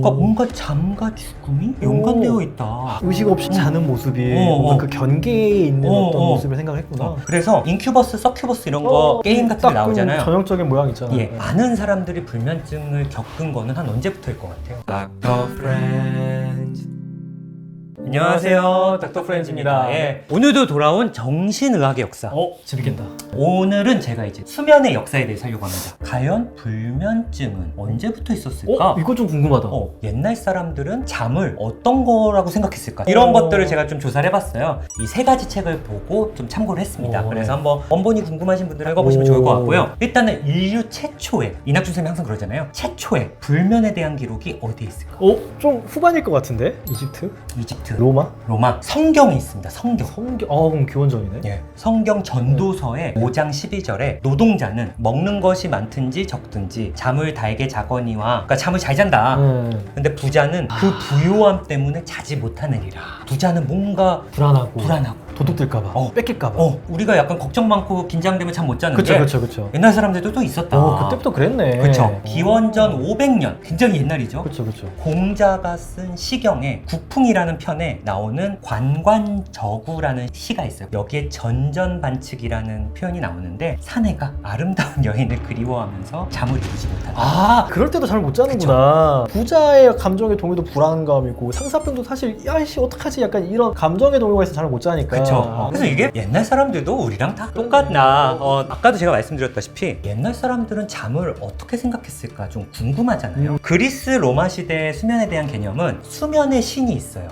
그러니까 뭔가 잠과 죽음이 연관되어 있다. 의식 없이 자는 모습이 뭔가 그 경계에 있는 어떤 모습을 생각을 했구나. 그래서 인큐버스, 서큐버스 이런 거 게임 같은 게 나오잖아요. 전형적인 모양 있잖아요. 예, 많은 사람들이 불면증을 겪은 거는 한 언제부터일 것 같아요? 닥터 프렌즈. 안녕하세요, 닥터 프렌즈입니다. 예, 오늘도 돌아온 정신의학의 역사. 재밌겠다. 오늘은 제가 이제 수면의 역사에 대해 살려고 합니다. 과연 불면증은 언제부터 있었을까? 이거 좀 궁금하다. 옛날 사람들은 잠을 어떤 거라고 생각했을까? 이런 것들을 제가 좀 조사를 해봤어요. 이 세 가지 책을 보고 좀 참고를 했습니다. 그래서 한번 원본이 궁금하신 분들은 읽어보시면 좋을 것 같고요. 일단은 인류 최초의, 이낙준 선생님이 항상 그러잖아요. 최초의 불면에 대한 기록이 어디에 있을까? 좀 후반일 것 같은데? 이집트, 로마? 성경에 있습니다. 성경. 그럼 기원전이네. 예, 성경 전도서의 5장 12절에 노동자는 먹는 것이 많든지 적든지 잠을 달게 자거니와, 그러니까 잠을 잘 잔다. 근데 부자는 그 부요함 때문에 자지 못하느니라. 부자는 뭔가 불안하고 도둑들까봐 뺏길까봐. 우리가 약간 걱정 많고 긴장되면 잠 못 자는데. 그쵸. 옛날 사람들도 또 있었다. 그때부터 그랬네. 그쵸. 기원전 500년, 굉장히 옛날이죠. 그쵸. 공자가 쓴 시경에 국풍이라는 편에 나오는 관관저구라는 시가 있어요. 여기에 전전반측이라는 표현이 나오는데, 사내가 아름다운 여인을 그리워하면서 잠을 이루지 못한다. 그럴 때도 잘 못 자는구나. 부자의 감정의 동요도 불안감이고, 상사병도 사실 야이씨 어떡하지 약간 이런 감정의 동요가 있어서 잘 못 자니까. 그쵸. 그래서 이게 옛날 사람들도 우리랑 다 똑같나. 아까도 제가 말씀드렸다시피 옛날 사람들은 잠을 어떻게 생각했을까 좀 궁금하잖아요. 그리스 로마 시대의 수면에 대한 개념은 수면의 신이 있어요.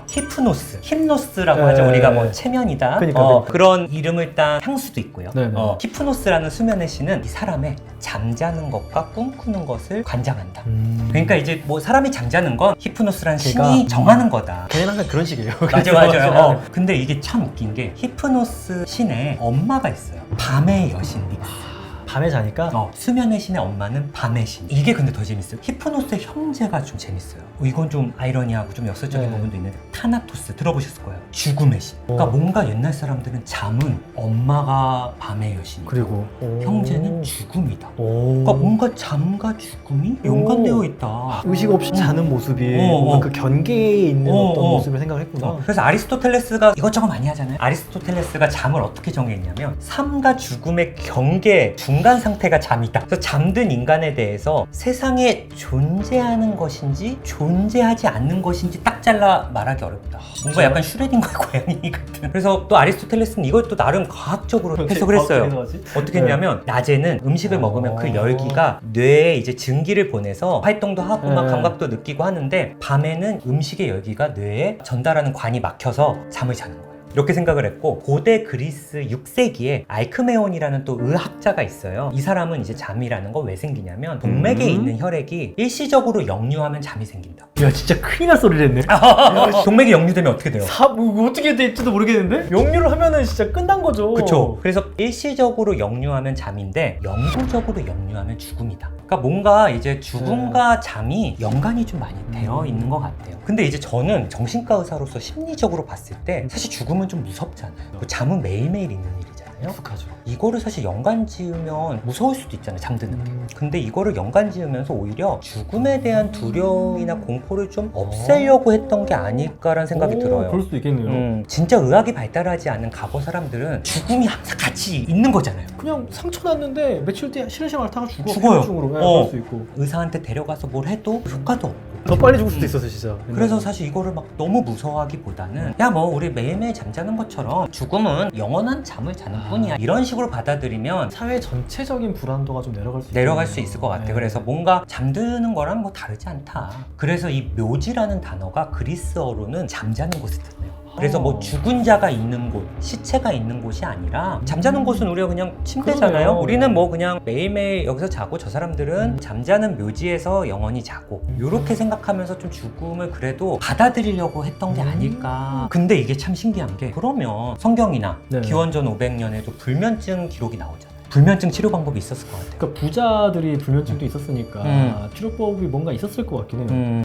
힙노스라고 하죠. 우리가 뭐 체면이다. 그러니까. 그런 이름을 딴 향수도 있고요. 네네. 힙노스라는 수면의 신은 이 사람의 잠자는 것과 꿈꾸는 것을 관장한다. 그러니까 이제 뭐 사람이 잠자는 건 히프노스라는 신이 정하는 거다. 걔는 항상 그런 식이에요. 맞아요. 근데 이게 참 웃긴 게 히프노스 신의 엄마가 있어요. 밤의 여신 닉스. 밤에 자니까? 수면의 신의 엄마는 밤의 신. 이게 근데 더 재밌어요. 히프노스의 형제가 좀 재밌어요. 이건 좀 아이러니하고 좀 역설적인 부분도 있는데, 타나토스 들어보셨을 거예요. 죽음의 신. 그러니까 뭔가 옛날 사람들은 잠은 엄마가 밤의 여신, 그리고 형제는 죽음이다. 그러니까 뭔가 잠과 죽음이 연관되어 있다. 의식 없이 자는 모습이 뭔가 그 경계에 있는 어떤 모습을 생각을 했구나. 그래서 아리스토텔레스가 이것저것 많이 하잖아요. 아리스토텔레스가 잠을 어떻게 정의했냐면, 삶과 죽음의 경계 중간 상태가 잠이다. 그래서 잠든 인간에 대해서 세상에 존재하는 것인지 존재하지 않는 것인지 딱 잘라 말하기 어렵다. 뭔가 약간 슈레딩거의 고양이 같은. 그래서 또 아리스토텔레스는 이걸 또 나름 과학적으로 해석을 했어요. 어떻게 했냐면, 낮에는 음식을 먹으면 그 열기가 뇌에 이제 증기를 보내서 활동도 하고 막 감각도 느끼고 하는데, 밤에는 음식의 열기가 뇌에 전달하는 관이 막혀서 잠을 자는 거예요. 이렇게 생각을 했고, 고대 그리스 6세기에 알크메온이라는 또 의학자가 있어요. 이 사람은 이제 잠이라는 거 왜 생기냐면, 동맥에 있는 혈액이 일시적으로 역류하면 잠이 생긴다. 야, 진짜 큰일 날 소리를 했네. 동맥이 역류되면 어떻게 돼요? 뭐 어떻게 될지도 모르겠는데? 역류를 하면은 진짜 끝난 거죠. 그쵸. 그래서 일시적으로 역류하면 잠인데, 영구적으로 역류하면 죽음이다. 그러니까 뭔가 이제 죽음과 잠이 연관이 좀 많이 되어 있는 것 같아요. 근데 이제 저는 정신과 의사로서 심리적으로 봤을 때 사실 죽음은 좀 무섭잖아요. 잠은 매일매일 있는 일이잖아요. 익숙하죠. 이거를 사실 연관 지으면 무서울 수도 있잖아요, 잠드는 게. 근데 이거를 연관 지으면서 오히려 죽음에 대한 두려움이나 공포를 좀 없애려고 했던 게 아닐까라는 생각이 들어요. 그럴 수도 있겠네요. 진짜 의학이 발달하지 않은 과거 사람들은 죽음이 항상 같이 있는 거잖아요. 그냥 상처 났는데 며칠 뒤에 쉬는 앓다가 죽어요. 중으로 그럴 수 있고. 의사한테 데려가서 뭘 해도 효과도 없고. 더 빨리 죽을 수도 있었어, 진짜. 그래서 사실 이거를 막 너무 무서워하기보다는, 야 뭐 우리 매일매일 잠자는 것처럼 죽음은 영원한 잠을 자는 뿐이야, 이런 식으로 받아들이면 사회 전체적인 불안도가 좀 내려갈 수 있을 것 같아요. 그래서 뭔가 잠드는 거랑 뭐 다르지 않다. 그래서 이 묘지라는 단어가 그리스어로는 잠자는 곳을 뜻해요. 그래서 뭐 죽은 자가 있는 곳, 시체가 있는 곳이 아니라, 잠자는 곳은 우리가 그냥 침대잖아요. 그러네요. 우리는 뭐 그냥 매일매일 여기서 자고, 저 사람들은 잠자는 묘지에서 영원히 자고, 이렇게 생각하면서 좀 죽음을 그래도 받아들이려고 했던 게 아닐까. 근데 이게 참 신기한 게, 그러면 성경이나 기원전 500년에도 불면증 기록이 나오잖아요. 불면증 치료 방법이 있었을 것 같아요. 그러니까 부자들이 불면증도 있었으니까 치료법이 뭔가 있었을 것 같긴 해요.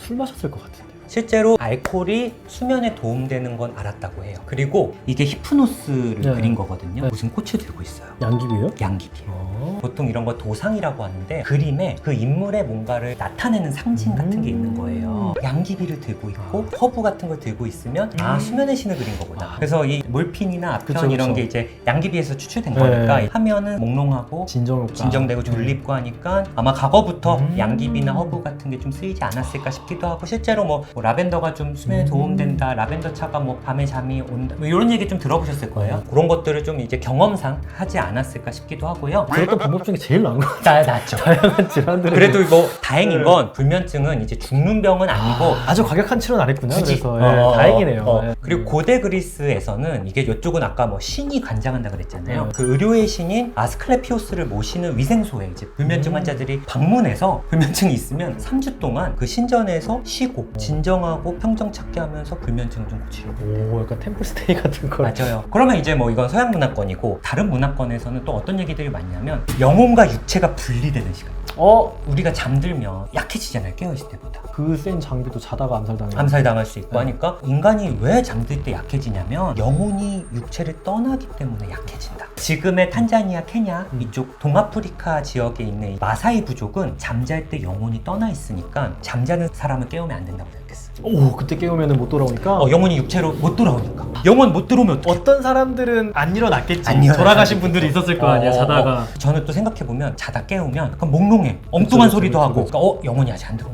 술 마셨을 것 같은데요. 실제로 알코올이 수면에 도움되는 건 알았다고 해요. 그리고 이게 히프노스를 네. 그린 거거든요. 네. 무슨 꽃을 들고 있어요. 양귀비요? 양귀비예요. 보통 이런 거 도상이라고 하는데 그림에 그 인물의 뭔가를 나타내는 상징 같은 게 있는 거예요. 양귀비를 들고 있고 허브 같은 걸 들고 있으면 수면의 신을 그린 거구나. 그래서 이 몰핀이나 아편 그쵸, 이런 그쵸. 게 이제 양귀비에서 추출된 네. 거니까 하면은 몽롱하고 진정효과. 진정되고 졸립고 하니까 아마 과거부터 음. 양귀비나 허브 같은 게 좀 쓰이지 않았을까 싶기도 하고 실제로 뭐 라벤더가 좀 수면에 도움된다, 라벤더 차가 뭐 밤에 잠이 온다 뭐 이런 얘기 좀 들어보셨을 거예요. 그런 것들을 좀 이제 경험상 하지 않았을까 싶기도 하고요. 들었던 방법 중에 제일 나은 것 같아요. 낫죠. 다양한 질환들을. 그래도 뭐 다행인 건 불면증은 이제 죽는 병은 아니고 아주 과격한 치료는 안 했군요. 굳이. 그래서 다행이네요. 예. 그리고 고대 그리스에서는 이게 이쪽은 아까 뭐 신이 관장한다 그랬잖아요. 네. 그 의료의 신인 아스클레피오스를 모시는 위생소에 이제 불면증 환자들이 방문해서 불면증이 있으면 3주 동안 그 신전에서 쉬고 진정하고 평정 찾게 하면서 불면증을 좀 고치려고. 오, 약간 템플스테이 같은 거. 맞아요. 그러면 이제 뭐 이건 서양 문화권이고 다른 문화권에서는 또 어떤 얘기들이 많냐면 영혼과 육체가 분리되는 시간. 우리가 잠들면 약해지잖아요. 깨어있을 때보다. 그 센 장비도 자다가 암살당해. 암살당할 수 있고 네. 하니까 인간이 왜 잠들 때 약해지냐면 영혼이 육체를 떠나기 때문에 약해진다. 지금의 탄자니아, 케냐 이쪽 동아프리카 지역에 있는 이 마사이 부족은 잠잘 때 영혼이 떠나 있으니까 잠자는 사람을 깨우면 안 된다고 생각했어. 오, 그때 깨우면 못 돌아오니까. 영혼이 육체로 못 돌아오니까. 영혼 못 들어오면 어떡해? 어떤 사람들은 안 일어났겠지. 안 일어날 돌아가신 사람도 분들이 있죠. 있었을 거 아니야, 자다가. 저는 또 생각해보면 자다 깨우면 약간 몽롱해. 엉뚱한 그쵸, 소리도 그쵸, 하고 그쵸. 그러니까 영혼이 아직 안 들어오.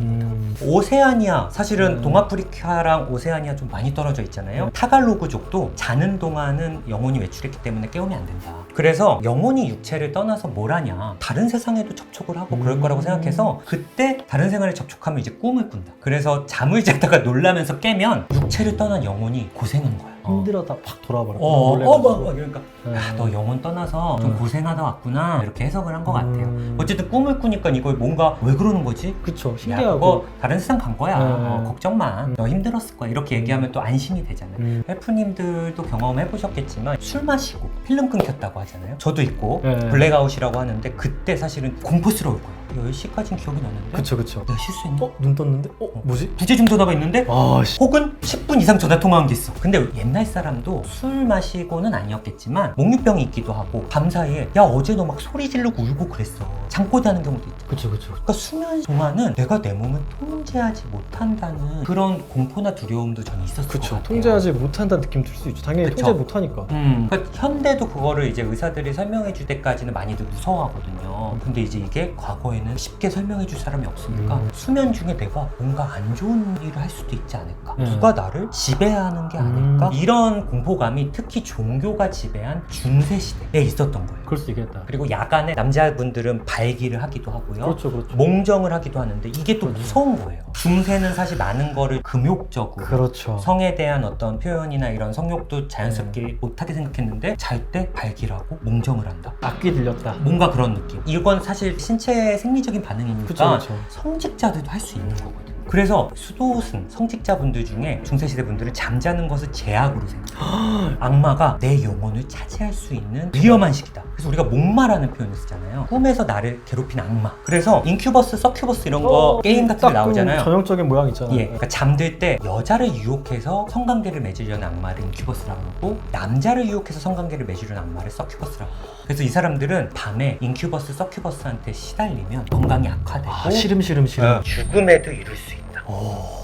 오세아니아 사실은 동아프리카랑 오세아니아 좀 많이 떨어져 있잖아요. 타갈로그족도 자는 동안은 영혼이 외출했기 때문에 깨우면 안 된다. 그래서 영혼이 육체를 떠나서 뭘 하냐, 다른 세상에도 접촉을 하고 그럴 거라고 생각해서 그때 다른 생활에 접촉하면 이제 꿈을 꾼다. 그래서 잠을 자다가 놀라면서 깨면 육체를 떠난 영혼이 고생한 거야. 힘들어다 확 돌아와 버렸구나. 막 이러니까 야, 너 영혼 떠나서 좀 고생하다 왔구나 이렇게 해석을 한 것 같아요. 어쨌든 꿈을 꾸니까 이걸 뭔가 왜 그러는 거지? 그쵸, 야, 신기하고. 그거 다른 세상 간 거야. 네. 걱정 마. 너 힘들었을 거야. 이렇게 얘기하면 또 안심이 되잖아요. 헬프님들도 경험해 보셨겠지만 술 마시고 필름 끊겼다고 하잖아요. 저도 있고 네. 블랙아웃이라고 하는데 그때 사실은 공포스러울 거예요. 10시까지는 기억이 나는데 그쵸, 그쵸. 내가 실수했나? 눈 떴는데? 뭐지? 부재중 전화가 있는데 아, 혹은 10분 이상 전화 통화한 게 있어. 근데 옛날 사람도 술 마시고는 아니었겠지만 목류병이 있기도 하고 밤사이에 야 어제 너 막 소리 지르고 울고 그랬어. 잠꼬대 하는 경우도 있죠. 그쵸, 그쵸. 그러니까 수면 동안은 내가 내 몸을 통제하지 못한다는 그런 공포나 두려움도 저는 있었을 것 그쵸. 같아요. 통제하지 못한다는 느낌 들 수 있죠. 당연히 그쵸. 통제 못하니까. 그러니까 현대도 그거를 이제 의사들이 설명해 줄 때까지는 많이들 무서워하거든요. 근데 이제 이게 과거에는 쉽게 설명해 줄 사람이 없으니까 수면 중에 내가 뭔가 안 좋은 일을 할 수도 있지 않을까? 누가 나를 지배하는 게 아닐까? 이런 공포감이 특히 종교가 지배한 중세 시대에 있었던 거예요. 그럴 수 있겠다. 그리고 야간에 남자분들은 발기를 하기도 하고요. 그렇죠, 그렇죠. 몽정을 하기도 하는데 이게 또 무서운 거예요. 중세는 사실 많은 거를 금욕적으로 그렇죠. 성에 대한 어떤 표현이나 이런 성욕도 자연스럽게 못하게 생각했는데 잘 때 발기라고 몽정을 한다. 악기 들렸다. 뭔가 그런 느낌. 이건 사실 신체의 생리적인 반응이니까 그쵸, 그쵸. 성직자들도 할 수 있는 거거든. 그래서 수도승 성직자분들 중에 중세시대 분들은 잠자는 것을 제약으로 생각해요. 악마가 내 영혼을 차지할 수 있는 위험한 시기다. 그래서 우리가 목마라는 표현을 쓰잖아요. 꿈에서 나를 괴롭힌 악마. 그래서 인큐버스, 서큐버스 이런 거 게임 같은 거 나오잖아요. 전형적인 모양 있잖아요. 예, 그러니까 잠들 때 여자를 유혹해서 성관계를 맺으려는 악마를 인큐버스라고 하고 남자를 유혹해서 성관계를 맺으려는 악마를 서큐버스라고 하고. 그래서 이 사람들은 밤에 인큐버스, 서큐버스한테 시달리면 건강이 악화되고 시름시름. 죽음에도 이를 수 있다.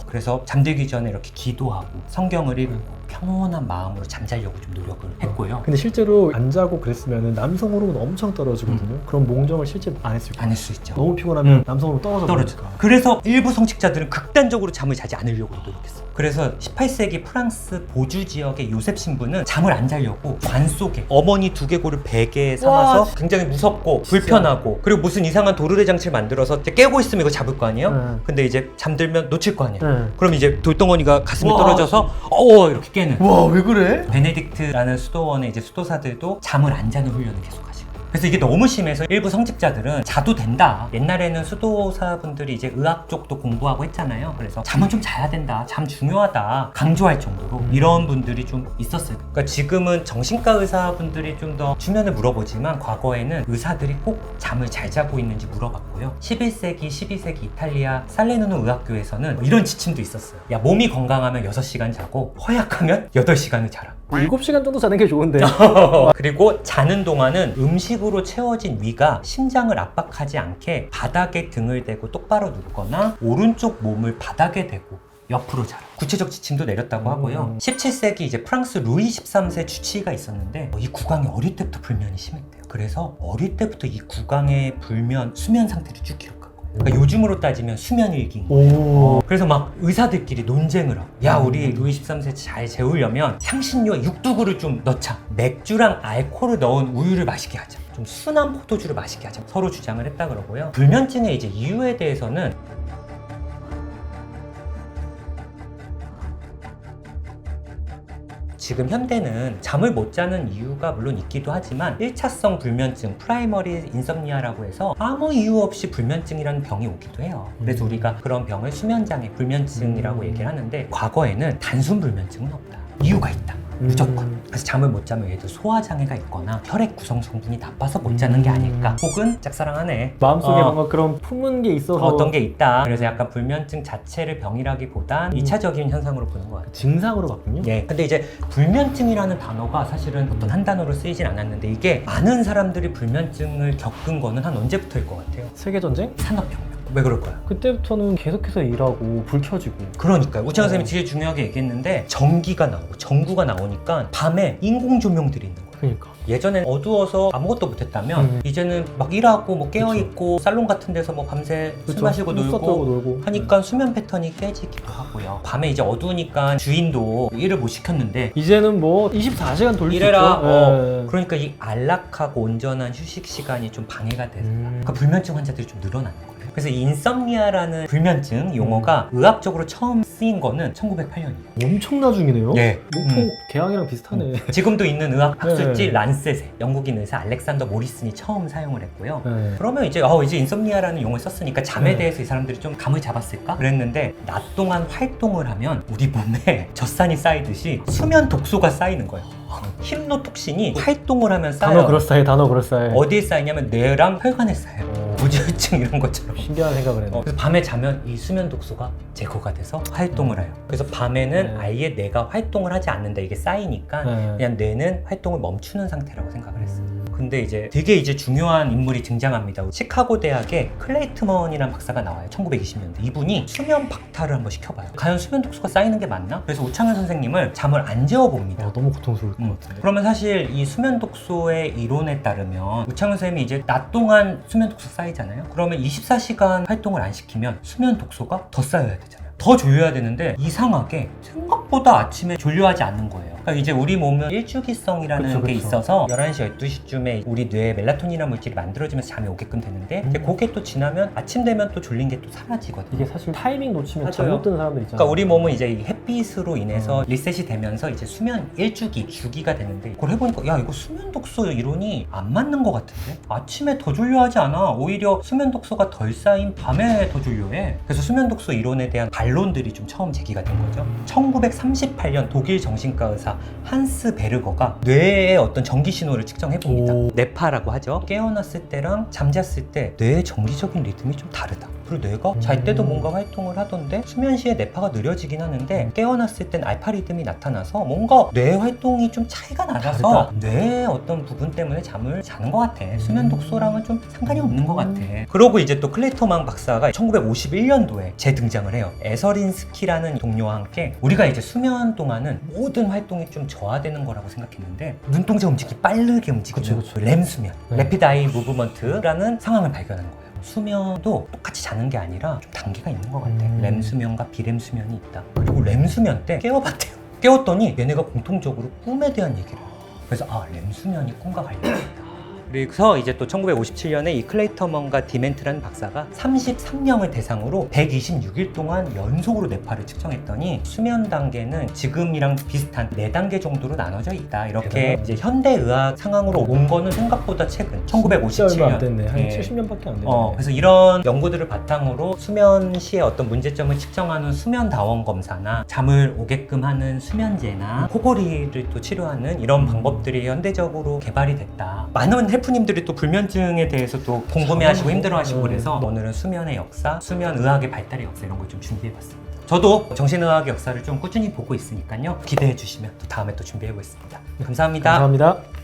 그래서 잠들기 전에 이렇게 기도하고 성경을 읽고 평온한 마음으로 잠자려고 좀 노력을 했고요. 근데 실제로 안 자고 그랬으면 남성 호르몬 엄청 떨어지거든요. 그럼 몽정을 실제 안 했을 거예요. 안 할 수 있죠. 너무 피곤하면 남성 호르몬 떨어져 떨어져. 버리니까. 그래서 일부 성직자들은 극단적으로 잠을 자지 않으려고 노력했어. 그래서 18세기 프랑스 보주 지역의 요셉 신부는 잠을 안 자려고 관 속에 어머니 두개골을 베개에 삼아서 와, 굉장히 무섭고 불편하고 그리고 무슨 이상한 도르래 장치를 만들어서 이제 깨고 있으면 이거 잡을 거 아니에요? 네. 근데 이제 잠들면 놓칠 거 아니에요? 네. 그럼 이제 돌덩어리가 가슴에 와. 떨어져서 이렇게 깨는. 와, 왜 그래? 베네딕트라는 수도원의 이제 수도사들도 잠을 안 자는 훈련을 계속하시고 그래서 이게 너무 심해서 일부 성직자들은 자도 된다. 옛날에는 수도사분들이 이제 의학 쪽도 공부하고 했잖아요. 그래서 잠은 좀 자야 된다. 잠 중요하다. 강조할 정도로 이런 분들이 좀 있었어요. 그러니까 지금은 정신과 의사분들이 좀 더 주변에 물어보지만 과거에는 의사들이 꼭 잠을 잘 자고 있는지 물어봤고요. 11세기, 12세기 이탈리아 살레르노 의학교에서는 이런 지침도 있었어요. 야, 몸이 건강하면 6시간 자고 허약하면 8시간을 자라. 7시간 정도 자는 게 좋은데. 그리고 자는 동안은 음식으로 채워진 위가 심장을 압박하지 않게 바닥에 등을 대고 똑바로 눕거나 오른쪽 몸을 바닥에 대고 옆으로 자라. 구체적 지침도 내렸다고 하고요. 17세기 이제 프랑스 루이 13세 주치의가 있었는데 이 구강이 어릴 때부터 불면이 심했대요. 그래서 어릴 때부터 이 구강의 불면, 수면 상태를 쭉 기록한 거예요. 그러니까 요즘으로 따지면 수면 일기인 거예요. 그래서 막 의사들끼리 논쟁을 하고, 야, 우리 루이 13세 잘 재우려면 향신료 육두구를 좀 넣자. 맥주랑 알코올을 넣은 우유를 마시게 하자. 좀 순한 포도주를 마시게 하자. 서로 주장을 했다 그러고요. 불면증의 이제 이유에 대해서는 지금 현대는 잠을 못 자는 이유가 물론 있기도 하지만 1차성 불면증, 프라이머리 인썸니아라고 해서 아무 이유 없이 불면증이라는 병이 오기도 해요. 그래서 우리가 그런 병을 수면장애, 불면증이라고 얘기를 하는데 과거에는 단순 불면증은 없다. 이유가 있다. 무조건. 그래서 잠을 못 자면 얘도 소화장애가 있거나 혈액 구성 성분이 나빠서 못 자는 게 아닐까. 혹은 짝사랑하네. 마음속에 뭔가 그런 품은 게 있어서 어떤 게 있다. 그래서 약간 불면증 자체를 병이라기보단 2차적인 현상으로 보는 것 같아요. 증상으로 봤군요. 예. 근데 이제 불면증이라는 단어가 사실은 어떤 한 단어로 쓰이진 않았는데 이게 많은 사람들이 불면증을 겪은 거는 한 언제부터일 것 같아요? 세계전쟁? 산업혁명. 왜 그럴까요? 그때부터는 계속해서 일하고 불 켜지고. 그러니까요. 우창 선생님이 되게 중요하게 얘기했는데 전기가 나오고 전구가 나오니까 밤에 인공 조명들이 있는 거예요. 그러니까. 예전엔 어두워서 아무것도 못했다면 이제는 막 일하고 뭐 깨어있고 살롱 같은 데서 뭐 밤새 술 마시고 놀고 하니까 수면 패턴이 깨지기도 하고요. 밤에 이제 어두우니까 주인도 일을 못 시켰는데 이제는 뭐 24시간 돌릴 수 이래라. 있죠. 그러니까 이 안락하고 온전한 휴식 시간이 좀 방해가 돼서 그러니까 불면증 환자들이 좀 늘어나는 거예요. 그래서 이 인썸니아라는 불면증 용어가 의학적으로 처음 쓰인 거는 1908년이에요. 엄청 나중이네요. 예. 목포 개항이랑 비슷하네. 지금도 있는 의학 학술지 네. 란셋에 영국인 의사 알렉산더 모리슨이 처음 사용을 했고요. 네. 그러면 이제 이제 인썸니아라는 용어를 썼으니까 잠에 네. 대해서 이 사람들이 좀 감을 잡았을까? 그랬는데 낮 동안 활동을 하면 우리 몸에 젖산이 쌓이듯이 수면 독소가 쌓이는 거예요. 힘노톡신이 활동을 하면 쌓여요. 단어 그럴싸해. 어디에 쌓이냐면 뇌랑 혈관에 쌓여요. 무지혈증 이런 것처럼. 신기한 생각을 했네. 그래서 밤에 자면 이 수면 독소가 제거가 돼서 활동을 해요. 그래서 밤에는 네. 아예 뇌가 활동을 하지 않는다. 이게 쌓이니까 네. 그냥 뇌는 활동을 멈추는 상태라고 생각을 했어요. 근데 이제 되게 이제 중요한 인물이 등장합니다. 시카고 대학의 클레이트먼이라는 박사가 나와요. 1920년대. 이분이 수면 박탈을 한번 시켜봐요. 과연 수면 독소가 쌓이는 게 맞나? 그래서 우창현 선생님을 잠을 안 재워봅니다. 너무 고통스러울 것 같은데. 그러면 사실 이 수면 독소의 이론에 따르면 우창현 선생님이 이제 낮 동안 수면 독소 쌓이잖아요. 그러면 24시간 활동을 안 시키면 수면 독소가 더 쌓여야 되잖아요. 더 졸려야 되는데 이상하게 생각보다 아침에 졸려하지 않는 거예요. 그러니까 이제 우리 몸은 일주기성이라는 게 있어서 11시, 12시쯤에 우리 뇌에 멜라토닌이라는 물질이 만들어지면서 잠이 오게끔 되는데 이제 그게 또 지나면 아침 되면 또 졸린 게 또 사라지거든요. 이게 사실 타이밍 놓치면 맞아요. 잘못 드는 사람들 있잖아요. 그러니까 우리 몸은 이제 이 햇빛으로 인해서 리셋이 되면서 이제 수면 주기가 되는데 그걸 해보니까 야 이거 수면 독소 이론이 안 맞는 것 같은데 아침에 더 졸려하지 않아. 오히려 수면 독소가 덜 쌓인 밤에 더 졸려해. 그래서 수면 독소 이론에 대한 반론들이 좀 처음 제기가 된 거죠. 1938년 독일 정신과 의사 한스 베르거가 뇌의 어떤 전기 신호를 측정해 봅니다. 뇌파라고 하죠. 깨어났을 때랑 잠잤을 때 뇌의 정기적인 리듬이 좀 다르다. 그리고 뇌가 잘 때도 뭔가 활동을 하던데 수면 시에 뇌파가 느려지긴 하는데 깨어났을 땐 알파 리듬이 나타나서 뭔가 뇌 활동이 좀 차이가 나서 다르다. 뇌의 어떤 부분 때문에 잠을 자는 것 같아. 수면 독소랑은 좀 상관이 없는 것 같아. 그러고 이제 또 클레이터망 박사가 1951년도에 재등장을 해요. 에서린스키라는 동료와 함께 우리가 이제 수면 동안은 모든 활동이 좀 저하되는 거라고 생각했는데 눈동자 움직임이 빠르게 움직이는 그쵸. 렘 수면, 네. 레피드 아이 무브먼트라는 상황을 발견한 거예요. 수면도 똑같이 자는 게 아니라 좀 단계가 있는 것 같아. 렘 수면과 비렘 수면이 있다. 그리고 렘 수면 때 깨워봤대요. 깨웠더니 얘네가 공통적으로 꿈에 대한 얘기를 해요. 그래서 렘 수면이 꿈과 관련이 있다. 그래서 이제 또 1957년에 이 클레이터먼과 디멘트라는 박사가 33명을 대상으로 126일 동안 연속으로 뇌파를 측정했더니 수면 단계는 지금이랑 비슷한 4단계 정도로 나눠져 있다. 이렇게 대단하다. 이제 현대의학 상황으로 온 거는 생각보다 최근 진짜 얼마 1957년. 안 됐네. 한 예. 70년밖에 안 됐네. 그래서 이런 연구들을 바탕으로 수면 시의 어떤 문제점을 측정하는 수면 다원 검사나 잠을 오게끔 하는 수면제나 코골이를 또 치료하는 이런 방법들이 현대적으로 개발이 됐다. 많은 헬프님들이 또 불면증에 대해서 또 궁금해하시고 힘들어하시고 그래서 오늘은 수면의 역사, 수면 의학의 발달의 역사 이런 걸 좀 준비해봤습니다. 저도 정신의학의 역사를 좀 꾸준히 보고 있으니까요. 기대해 주시면 또 다음에 또 준비해 보겠습니다. 감사합니다. 감사합니다.